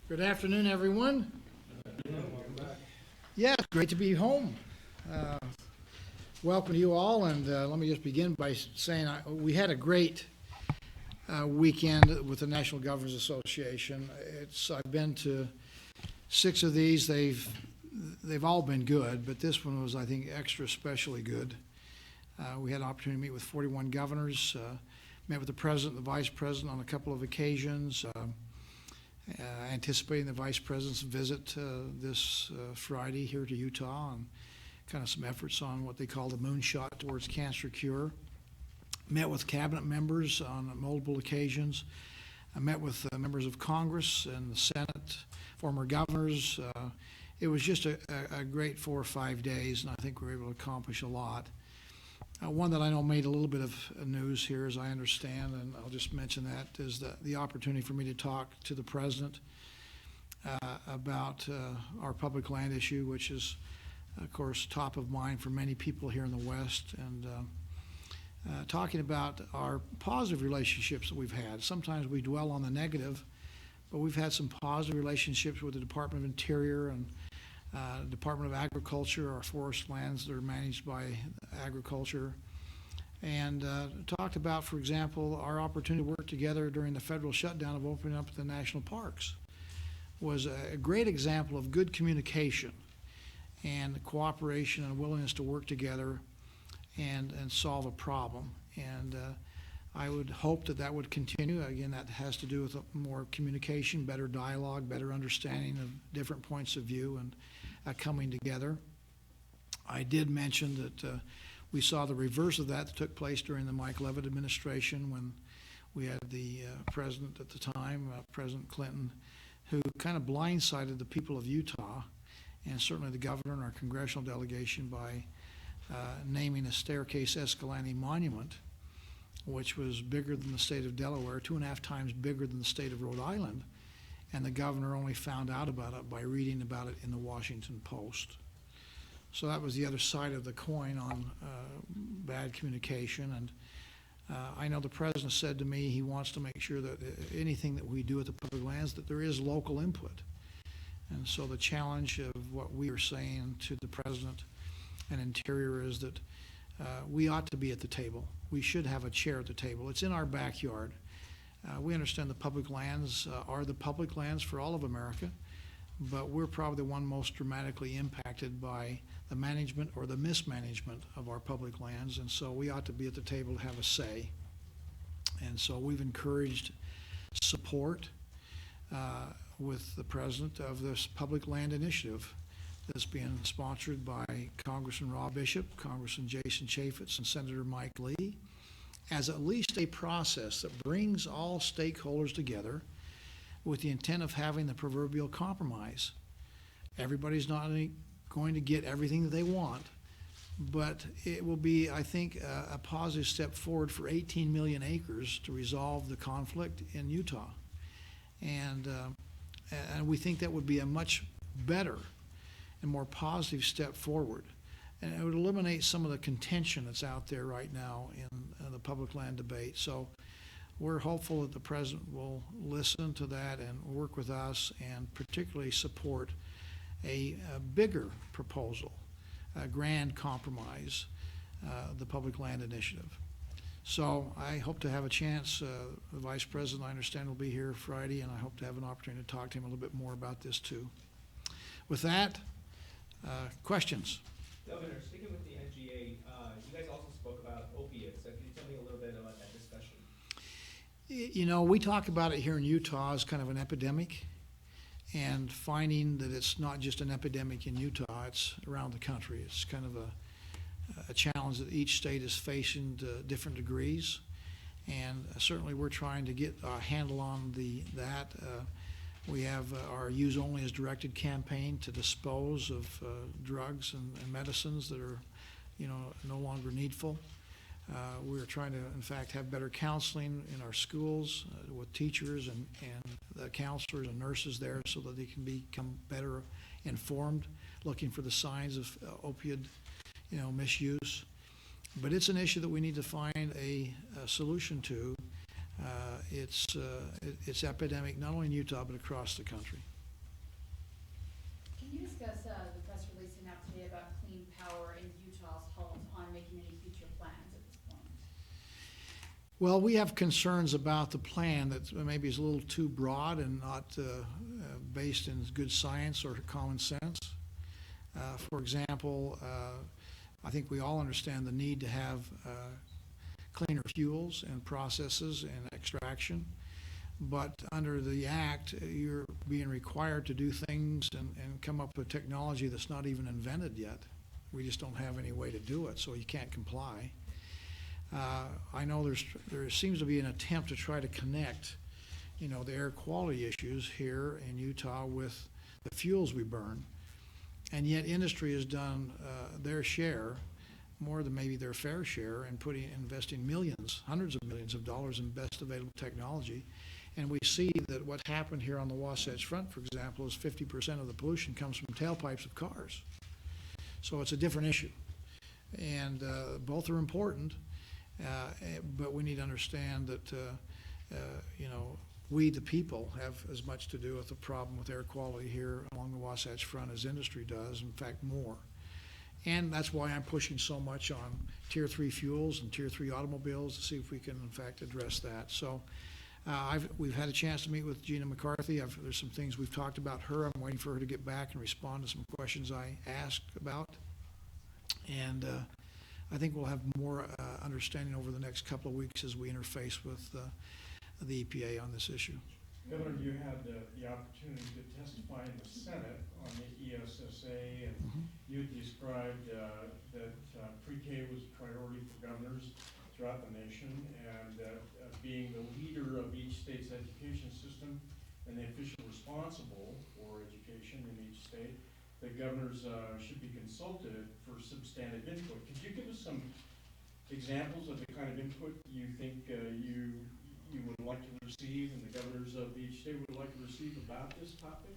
Good afternoon, everyone. Yeah, it's great to be home. Welcome to you all, and let me just begin by saying we had a great weekend with the National Governors Association. I've been to 6 of these. They've all been good, but this one was, I think, extra especially good. We had an opportunity to meet with 41 governors, met with the president and the vice president on a couple of occasions. Anticipating the vice president's visit this Friday here to Utah, and kind of some efforts on what they call the moonshot towards cancer cure. Met with cabinet members on multiple occasions. I met with members of Congress and the Senate, former governors. It was just a great 4 or 5 days, and I think we were able to accomplish a lot. One that I know made a little bit of news here, as I understand, and I'll just mention that, is the opportunity for me to talk to the president about our public land issue, which is, of course, top of mind for many people here in the West, and talking about our positive relationships that we've had. Sometimes we dwell on the negative, but we've had some positive relationships with the Department of Interior and Department of Agriculture, our forest lands that are managed by agriculture, and talked about, for example, our opportunity to work together during the federal shutdown of opening up the national parks. Was a great example of good communication and cooperation and willingness to work together and solve a problem. And I would hope that would continue. Again, that has to do with more communication, better dialogue, better understanding of different points of view, and coming together. I did mention that we saw the reverse of that took place during the Mike Leavitt administration, when we had the president at the time, President Clinton, who kind of blindsided the people of Utah, and certainly the governor and our congressional delegation, by naming a Staircase Escalante monument, which was bigger than the state of Delaware, 2.5 times bigger than the state of Rhode Island. And the governor only found out about it by reading about it in the Washington Post. So that was the other side of the coin on bad communication. And I know the president said to me he wants to make sure that anything that we do at the public lands, that there is local input. And so the challenge of what we are saying to the president and Interior is that we ought to be at the table. We should have a chair at the table. It's in our backyard. We understand the public lands are the public lands for all of America, but we're probably the one most dramatically impacted by the management or the mismanagement of our public lands, and so we ought to be at the table to have a say. And so we've encouraged support with the president of this public land initiative that's being sponsored by Congressman Rob Bishop, Congressman Jason Chaffetz, and Senator Mike Lee, as at least a process that brings all stakeholders together with the intent of having the proverbial compromise. Everybody's not going to get everything that they want, but it will be, I think, a positive step forward for 18 million acres to resolve the conflict in Utah. And we think that would be a much better and more positive step forward. And it would eliminate some of the contention that's out there right now in the public land debate. So we're hopeful that the president will listen to that and work with us, and particularly support a bigger proposal, a grand compromise, the public land initiative. So I hope to have a chance. The vice president, I understand, will be here Friday, and I hope to have an opportunity to talk to him a little bit more about this too. With that, questions? Governor, sticking with the NGA, you guys also spoke about opiates. Can you tell me a little bit about that discussion? You know, we talk about it here in Utah as kind of an epidemic, and finding that it's not just an epidemic in Utah, it's around the country. It's kind of a challenge that each state is facing to different degrees, and certainly we're trying to get a handle on that. We have our Use Only as Directed campaign to dispose of drugs and medicines that are, no longer needful. We're trying to, in fact, have better counseling in our schools with teachers and the counselors and nurses there, so that they can become better informed, looking for the signs of opioid, misuse. But it's an issue that we need to find a solution to. It's epidemic not only in Utah but across the country. Can you discuss the press release sent out today about clean power and Utah's halt on making any future plans at this point? Well, we have concerns about the plan that maybe is a little too broad and not based in good science or common sense. For example, I think we all understand the need to have cleaner fuels and processes and extraction. But under the Act, you're being required to do things and come up with technology that's not even invented yet. We just don't have any way to do it, so you can't comply. I know there seems to be an attempt to try to connect, the air quality issues here in Utah with the fuels we burn. And yet industry has done their share, more than maybe their fair share, in investing millions, hundreds of millions of dollars in best available technology. And we see that what happened here on the Wasatch Front, for example, is 50% of the pollution comes from tailpipes of cars. So it's a different issue. And both are important, but we need to understand that, we, the people, have as much to do with the problem with air quality here along the Wasatch Front as industry does, in fact, more. And that's why I'm pushing so much on Tier 3 fuels and Tier 3 automobiles to see if we can, in fact, address that. So we've had a chance to meet with Gina McCarthy. There's some things we've talked about her. I'm waiting for her to get back and respond to some questions I asked about. And I think we'll have more understanding over the next couple of weeks as we interface with the EPA on this issue. Governor, you had the opportunity to testify in the Senate on the ESSA, and you described that pre-K was a priority for governors throughout the nation, and being the leader of each state's education system and the official responsible for education in each state, the governors should be consulted for substantive input. Could you give us some examples of the kind of input you think you would like to receive and the governors of each state would like to receive about this topic?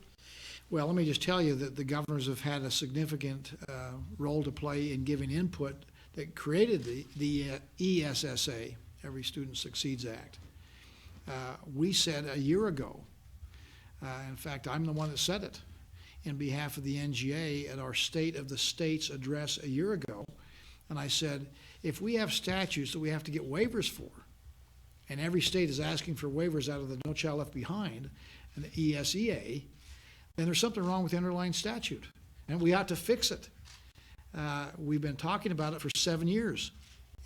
Well, let me just tell you that the governors have had a significant role to play in giving input that created the ESSA, Every Student Succeeds Act. We said a year ago, in fact, I'm the one that said it, in behalf of the NGA at our State of the States address a year ago, and I said, if we have statutes that we have to get waivers for, and every state is asking for waivers out of the No Child Left Behind and the ESEA, then there's something wrong with the underlying statute, and we ought to fix it. We've been talking about it for 7 years,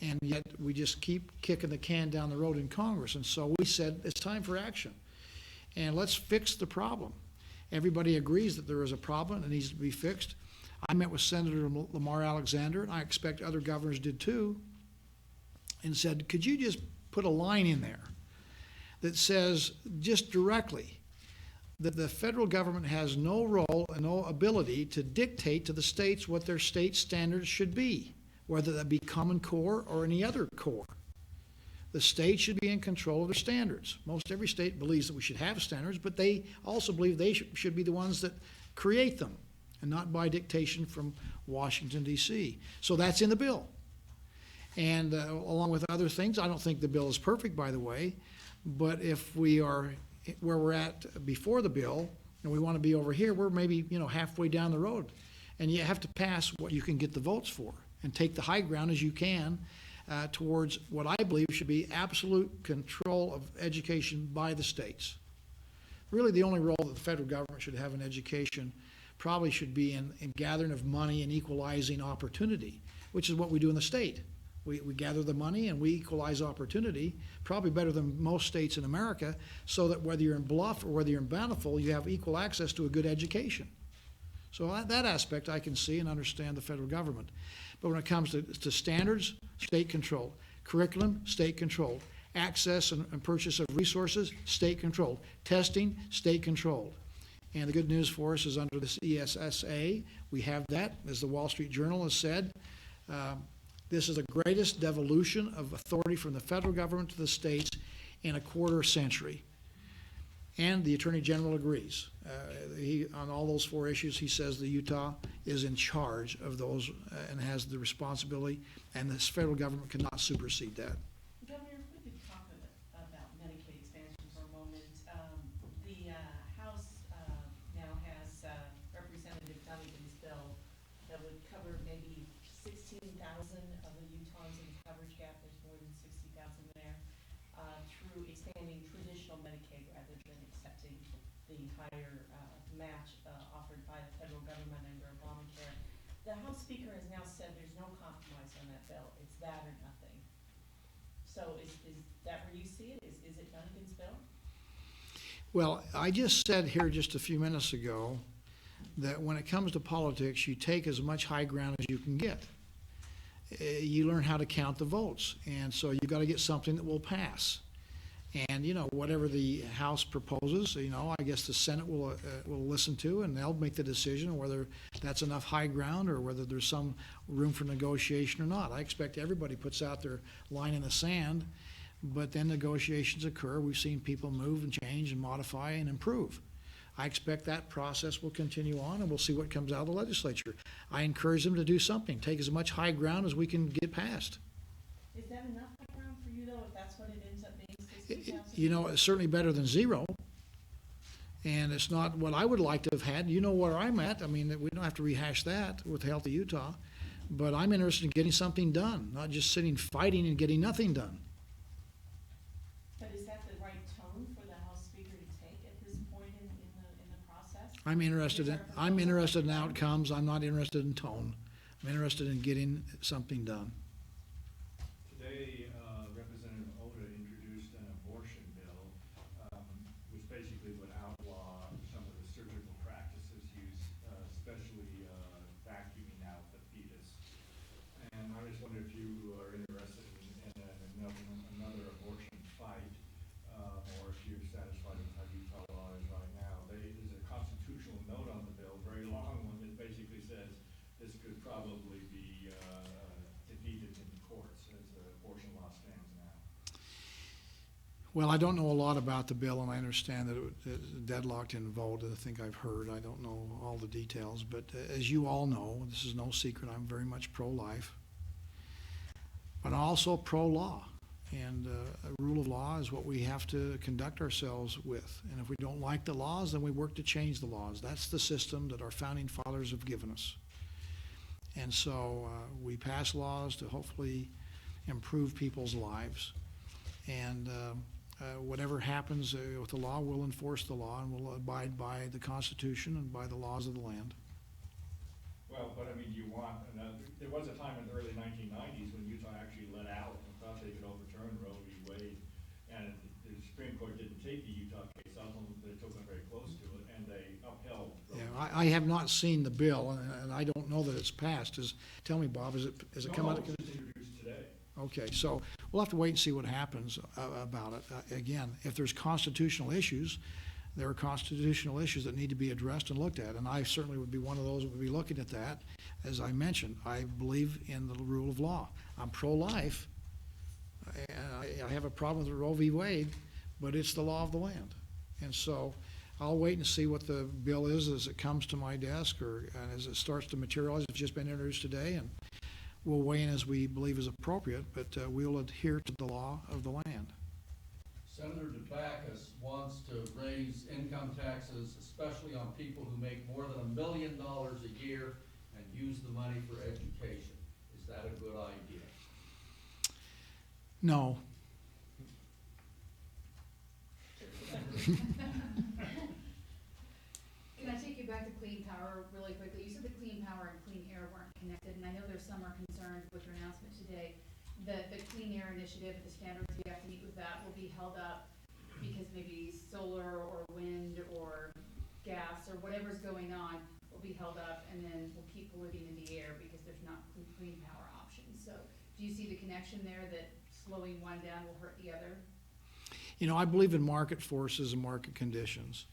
and yet we just keep kicking the can down the road in Congress, and so we said it's time for action, and let's fix the problem. Everybody agrees that there is a problem and it needs to be fixed. I met with Senator Lamar Alexander, and I expect other governors did too, and said, could you just put a line in there that says just directly that the federal government has no role and no ability to dictate to the states what their state standards should be, whether that be Common Core or any other core. The state should be in control of their standards. Most every state believes that we should have standards, but they also believe they should be the ones that create them and not by dictation from Washington, D.C. So that's in the bill. And along with other things, I don't think the bill is perfect, by the way, but if we are where we're at before the bill and we want to be over here, we're maybe halfway down the road. And you have to pass what you can get the votes for and take the high ground as you can towards what I believe should be absolute control of education by the states. Really the only role that the federal government should have in education probably should be in gathering of money and equalizing opportunity, which is what we do in the state. We gather the money and we equalize opportunity, probably better than most states in America, so that whether you're in Bluff or whether you're in Bountiful, you have equal access to a good education. So that aspect I can see and understand the federal government. But when it comes to standards, state controlled. Curriculum, state controlled. Access and purchase of resources, state controlled. Testing, state controlled. And the good news for us is under this ESSA, we have that, as the Wall Street Journal has said. This is the greatest devolution of authority from the federal government to the states in a quarter century. And the Attorney General agrees. On all those 4 issues, he says that Utah is in charge of those and has the responsibility, and the federal government cannot supersede that. Governor, if we could talk about Medicaid expansion for a moment. The House now has Representative 60,000 of the Utahns in the coverage gap, there's more than 60,000 there, through expanding traditional Medicaid rather than accepting the higher match offered by the federal government under Obamacare. The House Speaker has now said there's no compromise on that bill. It's that or nothing. So is that where you see it? Is it Dunnigan's bill? Well, I just said here just a few minutes ago that when it comes to politics, you take as much high ground as you can get. You learn how to count the votes, and so you've got to get something that will pass. And, you know, whatever the House proposes, you know, I guess the Senate will listen to, and they'll make the decision whether that's enough high ground or whether there's some room for negotiation or not. I expect everybody puts out their line in the sand, but then negotiations occur. We've seen people move and change and modify and improve. I expect that process will continue on, and we'll see what comes out of the legislature. I encourage them to do something, take as much high ground as we can get past. Is that enough high ground for you, though, if that's what it ends up being, 60,000? You know, it's certainly better than zero. And it's not what I would like to have had. You know where I'm at. I mean, we don't have to rehash that with Healthy Utah. But I'm interested in getting something done, not just sitting fighting and getting nothing done. But is that the right tone for the House Speaker to take at this point in the process? I'm interested in outcomes. I'm not interested in tone. I'm interested in getting something done. Today, Representative Oda introduced an abortion bill, which basically would outlaw some of the surgical practices used, especially vacuuming out the fetus. And I just wonder if you are interested in another abortion fight, or if you're satisfied with how Utah law is right now. There's a constitutional note on the bill, very long one, that basically says this could probably be defeated in the courts as the abortion law stands now. Well, I don't know a lot about the bill, and I understand that it's deadlocked in vote. I think I've heard. I don't know all the details. But as you all know, this is no secret, I'm very much pro-life. But I'm also pro-law. And a rule of law is what we have to conduct ourselves with. And if we don't like the laws, then we work to change the laws. That's the system that our founding fathers have given us. And so we pass laws to hopefully improve people's lives. And whatever happens with the law, we'll enforce the law and we'll abide by the Constitution and by the laws of the land. Well, but I mean, there was a time in the early 1990s when Utah actually let out and thought they could overturn Roe v. Wade. And the Supreme Court didn't take the Utah case up, they took them very close to it, and they upheld Roe. Yeah, I have not seen the bill, and I don't know that it's passed. Tell me, Bob, has it come out? No, it was introduced today. Okay, so we'll have to wait and see what happens about it. Again, if there's constitutional issues, there are constitutional issues that need to be addressed and looked at, and I certainly would be one of those that would be looking at that. As I mentioned, I believe in the rule of law. I'm pro-life, and I have a problem with Roe v. Wade, but it's the law of the land. And so I'll wait and see what the bill is as it comes to my desk or as it starts to materialize. It's just been introduced today, and we'll weigh in as we believe is appropriate, but we'll adhere to the law of the land. Senator DeBackus wants to raise income taxes, especially on people who make more than $1 million a year and use the money for education. Is that a good idea? No. Can I take you back to clean power really quickly? You said the clean power and clean air weren't connected, and I know there's some are concerned with your announcement today that the clean air initiative, the standards you have to meet with that will be held up because maybe solar or wind or gas or whatever's going on will be held up, and then we'll keep polluting in the air because there's not clean power options. So do you see the connection there that slowing one down will hurt the other? You know, I believe in market forces and market conditions.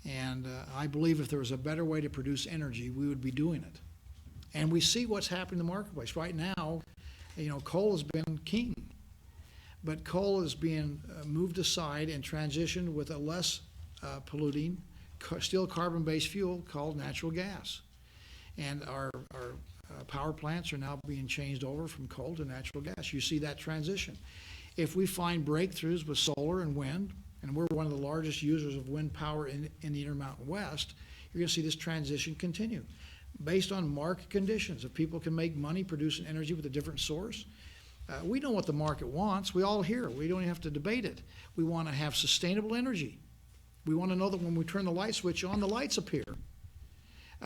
And I believe if there was a better way to produce energy, we would be doing it. And we see what's happening in the marketplace. Right now, you know, coal has been king. But coal is being moved aside and transitioned with a less polluting, still carbon-based fuel called natural gas. And our power plants are now being changed over from coal to natural gas. You see that transition. If we find breakthroughs with solar and wind, and we're one of the largest users of wind power in the Intermountain West, you're going to see this transition continue. based on market conditions. If people can make money producing energy with a different source, we know what the market wants. We all hear. We don't even have to debate it. We want to have sustainable energy. We want to know that when we turn the light switch on, the lights appear.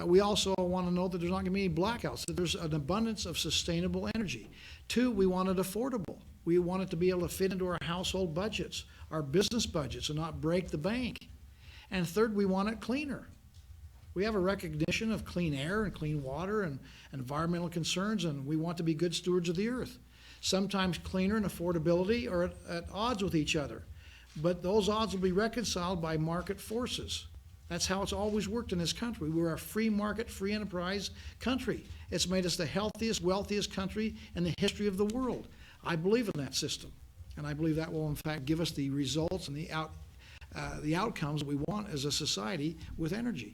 We also want to know that there's not going to be any blackouts, that there's an abundance of sustainable energy. 2, we want it affordable. We want it to be able to fit into our household budgets, our business budgets, and not break the bank. And 3rd, we want it cleaner. We have a recognition of clean air and clean water and environmental concerns, and we want to be good stewards of the earth. Sometimes cleaner and affordability are at odds with each other, but those odds will be reconciled by market forces. That's how it's always worked in this country. We're a free market, free enterprise country. It's made us the healthiest, wealthiest country in the history of the world. I believe in that system, and I believe that will in fact give us the results and the outcomes we want as a society with energy.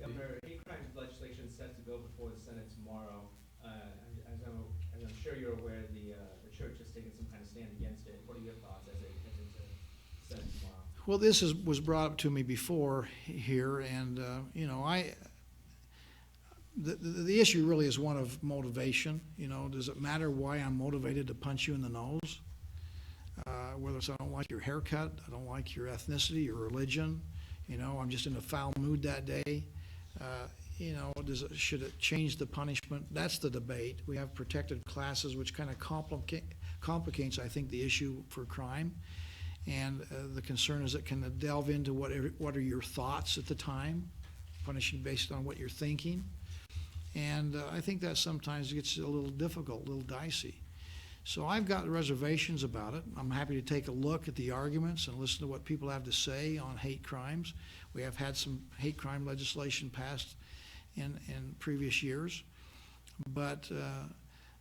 Governor, hate crime legislation is set to go before the Senate tomorrow. As I'm sure you're aware, the church has taken some kind of stand against it. What are your thoughts as it gets into the Senate tomorrow? Well, this was brought up to me before here, and the issue really is one of motivation. Does it matter why I'm motivated to punch you in the nose? Whether it's I don't like your haircut, I don't like your ethnicity, your religion, I'm just in a foul mood that day. Should it change the punishment? That's the debate. We have protected classes, which kind of complicates, I think, the issue for crime. And the concern is it can delve into what are your thoughts at the time, punishing based on what you're thinking. And I think that sometimes gets a little difficult, a little dicey. So I've got reservations about it. I'm happy to take a look at the arguments and listen to what people have to say on hate crimes. We have had some hate crime legislation passed in previous years, but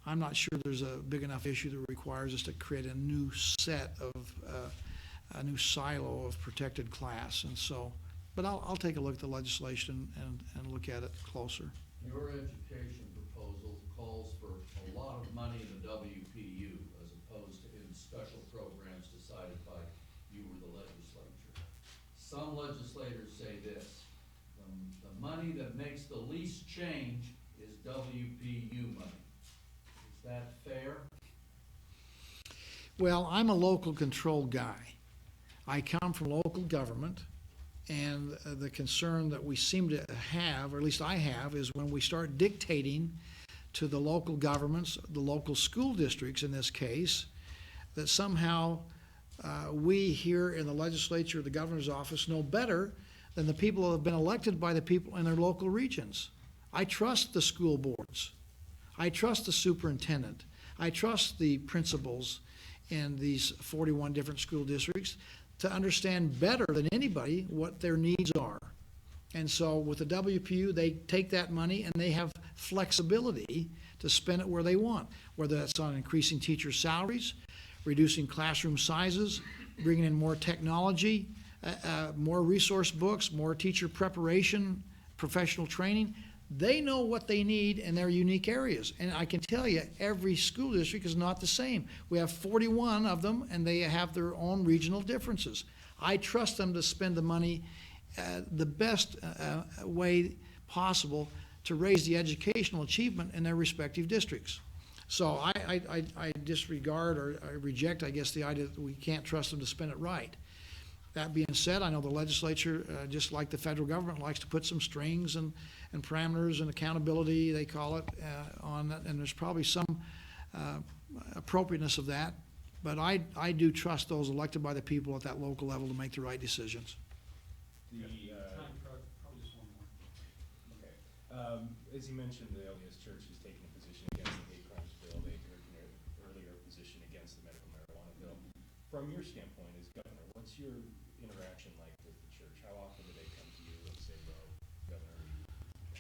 I'm not sure there's a big enough issue that requires us to create a new set of a new silo of protected class. And so, but I'll take a look at the legislation and look at it closer. Your education proposal calls for a lot of money in the WPU as opposed to in special programs decided by you or the legislature. Some legislators say this, the money that makes the least change is WPU money. Is that fair? Well, I'm a local control guy. I come from local government, and the concern that we seem to have, or at least I have, is when we start dictating to the local governments, the local school districts in this case, that somehow we here in the legislature, the governor's office, know better than the people that have been elected by the people in their local regions. I trust the school boards. I trust the superintendent. I trust the principals in these 41 different school districts to understand better than anybody what their needs are. And so with the WPU, they take that money and they have flexibility to spend it where they want, whether that's on increasing teacher salaries, reducing classroom sizes, bringing in more technology, more resource books, more teacher preparation, professional training. They know what they need in their unique areas. And I can tell you, every school district is not the same. We have 41 of them, and they have their own regional differences. I trust them to spend the money the best way possible to raise the educational achievement in their respective districts. So I disregard or I reject, I guess, the idea that we can't trust them to spend it right. That being said, I know the legislature, just like the federal government, likes to put some strings and parameters and accountability, they call it, on that, and there's probably some appropriateness of that. But I do trust those elected by the people at that local level to make the right decisions. Probably just one more. Okay. As you mentioned, the LDS Church is taking a position against the hate crimes bill. They took an earlier position against the medical marijuana bill. From your standpoint as governor, what's your interaction like with the church? How often do they come to you and say, well, Governor, we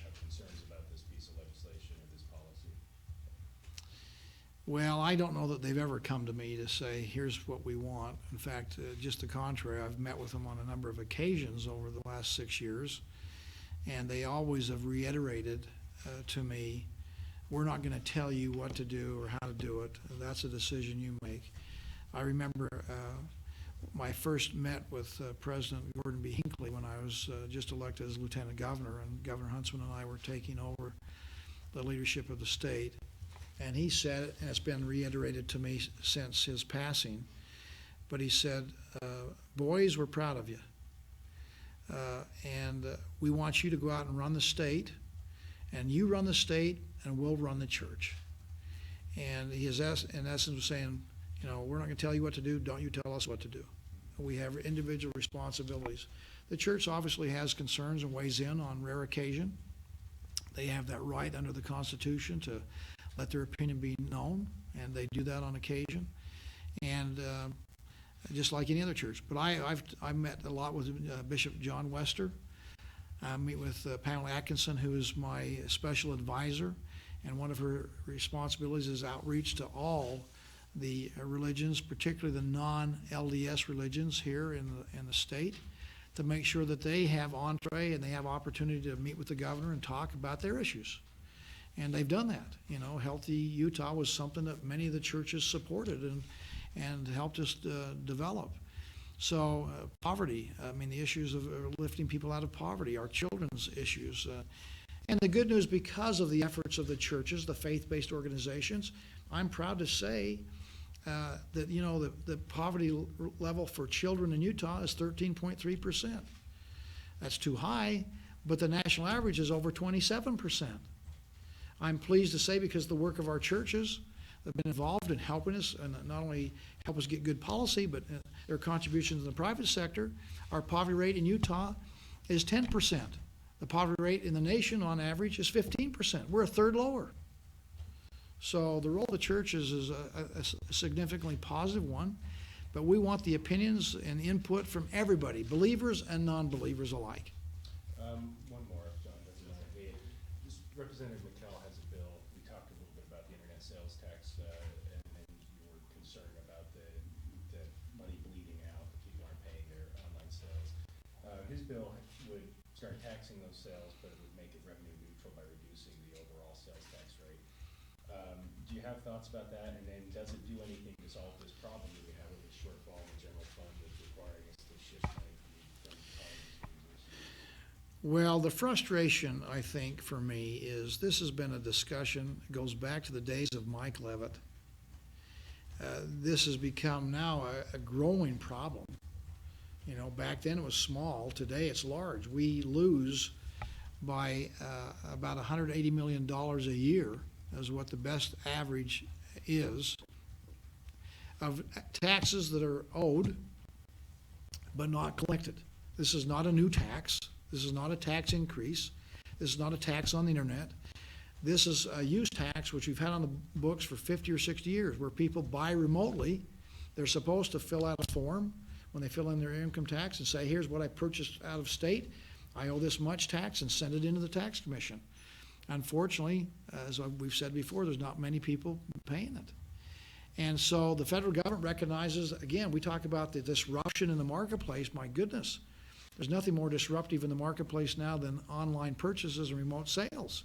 have concerns about this piece of legislation or this policy? Well, I don't know that they've ever come to me to say, here's what we want. In fact, just the contrary, I've met with them on a number of occasions over the last 6 years, and they always have reiterated to me, we're not going to tell you what to do or how to do it. That's a decision you make. I remember I first met with President Gordon B. Hinckley when I was just elected as lieutenant governor, and Governor Huntsman and I were taking over the leadership of the state. And he said, and it's been reiterated to me since his passing, but he said, boys, we're proud of you. And we want you to go out and run the state, and you run the state, and we'll run the church. And he is, in essence, saying, you know, we're not going to tell you what to do. Don't you tell us what to do. We have individual responsibilities. The church obviously has concerns and weighs in on rare occasion. They have that right under the Constitution to let their opinion be known, and they do that on occasion. And just like any other church. But I've met a lot with Bishop John Wester. I meet with Pamela Atkinson, who is my special advisor, and one of her responsibilities is outreach to all the religions, particularly the non-LDS religions here in the state, to make sure that they have entree and they have opportunity to meet with the governor and talk about their issues. And they've done that. You know, Healthy Utah was something that many of the churches supported and helped us develop. So poverty, I mean, the issues of lifting people out of poverty, our children's issues. And the good news, because of the efforts of the churches, the faith-based organizations, I'm proud to say that, you know, the poverty level for children in Utah is 13.3%. That's too high, but the national average is over 27%. I'm pleased to say, because the work of our churches have been involved in helping us, and not only help us get good policy, but their contributions in the private sector, our poverty rate in Utah is 10%. The poverty rate in the nation on average is 15%. We're a third lower. So the role of the church is a significantly positive one, but we want the opinions and input from everybody, believers and non-believers alike. One more, if John doesn't mind. Representative McKell has a bill. We talked a little bit about the internet sales tax, and you were concerned about the money bleeding out, that people aren't paying their online sales. His bill would start taxing those sales, but it would make it revenue neutral by reducing the overall sales tax rate. Do you have thoughts about that? And then does it do anything to solve this problem that we have with the shortfall in the general fund that's requiring us to shift money from colleges to universities? Well, the frustration, I think, for me is this has been a discussion, it goes back to the days of Mike Levitt. This has become now a growing problem. You know, back then it was small, today it's large. We lose by about $180 million a year, is what the best average is, of taxes that are owed but not collected. This is not a new tax. This is not a tax increase. This is not a tax on the internet. This is a use tax which we've had on the books for 50 or 60 years, where people buy remotely. They're supposed to fill out a form when they fill in their income tax and say, here's what I purchased out of state. I owe this much tax, and send it into the tax commission. Unfortunately, as we've said before, there's not many people paying it. And so the federal government recognizes, again, we talk about the disruption in the marketplace. My goodness, there's nothing more disruptive in the marketplace now than online purchases and remote sales.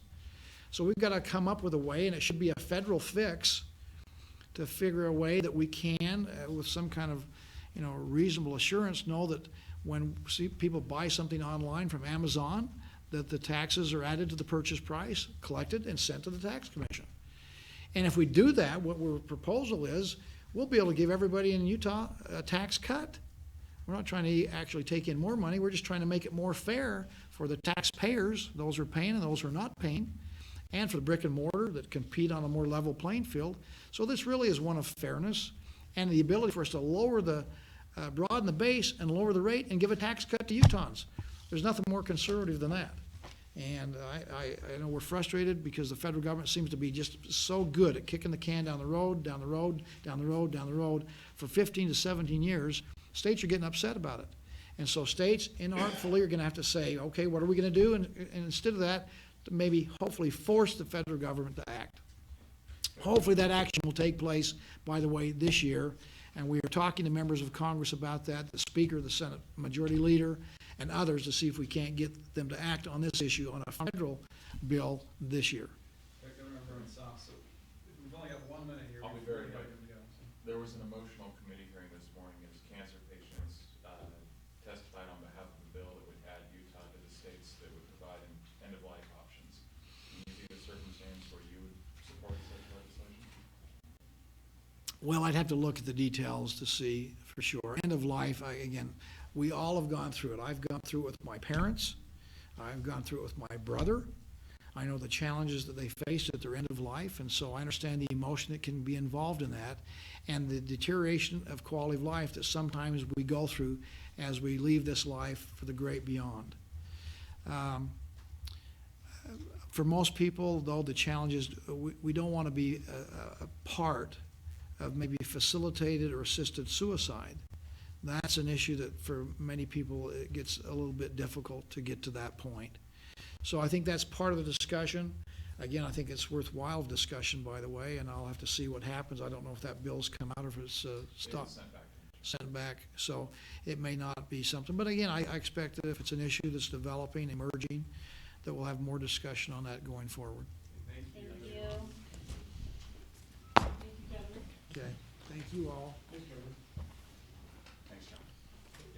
So we've got to come up with a way, and it should be a federal fix, to figure a way that we can, with some kind of, you know, reasonable assurance, know that when people buy something online from Amazon, that the taxes are added to the purchase price, collected, and sent to the tax commission. And if we do that, what our proposal is, we'll be able to give everybody in Utah a tax cut. We're not trying to actually take in more money. We're just trying to make it more fair for the taxpayers, those who are paying and those who are not paying, and for the brick and mortar that compete on a more level playing field. So this really is one of fairness and the ability for us to lower the, broaden the base and lower the rate and give a tax cut to Utahns. There's nothing more conservative than that. And I know we're frustrated because the federal government seems to be just so good at kicking the can down the road, down the road, down the road, down the road for 15 to 17 years. States are getting upset about it. And so states inartfully are going to have to say, okay, what are we going to do? And instead of that, to maybe hopefully force the federal government to act. Hopefully that action will take place, by the way, this year. And we are talking to members of Congress about that, the Speaker, the Senate Majority Leader, and others, to see if we can't get them to act on this issue on a federal bill this year. Governor Burns, so we've only got 1 minute here. I'll be before very we quick. gotta go, so. There was an emotional committee hearing this morning as cancer patient Well, I'd have to look at the details to see for sure. End of life, again, we all have gone through it. I've gone through it with my parents. I've gone through it with my brother. I know the challenges that they face at their end of life, and so I understand the emotion that can be involved in that and the deterioration of quality of life that sometimes we go through as we leave this life for the great beyond. For most people, though, the challenge is we don't want to be a part of maybe facilitated or assisted suicide. That's an issue that for many people, it gets a little bit difficult to get to that point. So I think that's part of the discussion. Again, I think it's worthwhile discussion, by the way, and I'll have to see what happens. I don't know if that bill's come out or if it's stopped. Sent back, so it may not be something. But again, I expect that if it's an issue that's developing, emerging, that we'll have more discussion on that going forward. Thank you. Okay, thank you all. Thank you.